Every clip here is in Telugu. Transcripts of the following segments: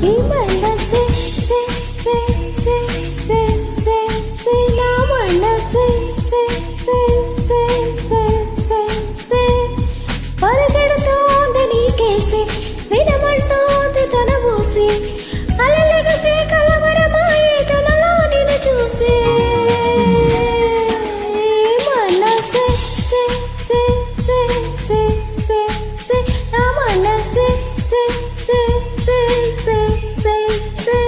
ఈ మనసే సే సే సే సే సే సే నా మనసే సే సే సే సే సే సే పరిగెడుతోంది నీకేసి వినమంటోంది తన మూసి అలలెగసే కలవరమాయే తనలో నిన్ను చూసి మనసే సే సే సే సే సే సే నా మనసే సే సే సే సే సే సే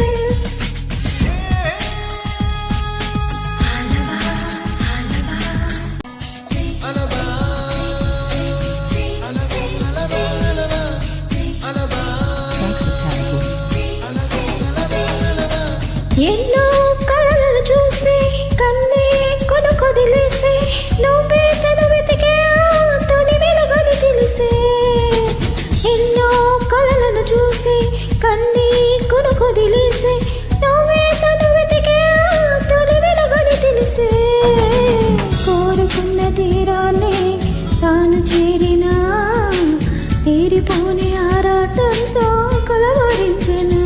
ఎన్నో కళలను చూసి కన్నే కొనుకొదిలేసి నువ్వే తను వెతికే తొలి వెలుగని తెలిసే ఎన్నో కళలను చూసి కన్నే కొనుకొదిలేసి నువ్వే తను వెతికే తొలి వెలుగని తెలిసే కోరుకున్న తీరాన్ని తాను చేరినా తీరిపోని ఆరాటంతో కలవరించెనా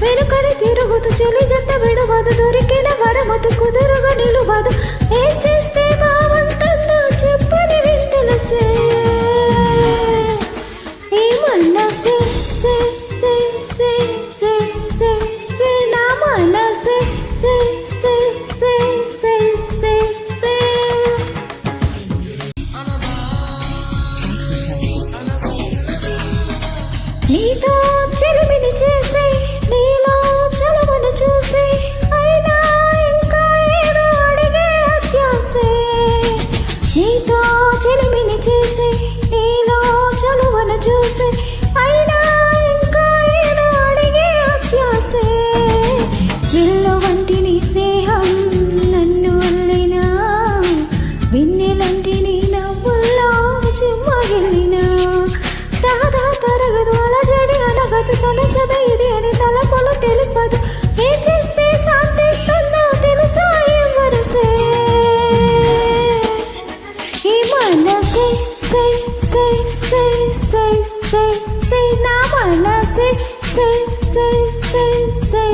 వెనుకని తిరుగుతూ చెలి జంట విడువదు దొరికిన వరమతు కుదురుగా నిలువదు ఏం చేస్తే బాగుంటుందో చెప్పని వింతలసే ఈ మనసే సే సే సే సే సే సే నా మనసే సే సే సే సే సే సే నీతో చెలిమిని చేసే నీలో చలవను చూసి అయినా ఇంకా ఏదో అడిగే అత్యాసే నీతో చెలిమిని చేసి నీలో చలవను చూసి అయినా ఇంకా ఏదో అడిగే అత్యాసే విల్లు వంటి నీ స్నేహం నన్ను వల్లినా వెన్నెలంటి నీ నవ్వుల్లో చిమ్మగిల్లినా దాదా తరగదు అలజడి అనగదు తలసద ఇది అని తలపులు తెలుపదు ఏం చేస్తే శాంతిస్తుందో తెలుసా ఎవరసే ఈ మనసే సే సే సే సే సే సే నా మనసే సే సే సే సే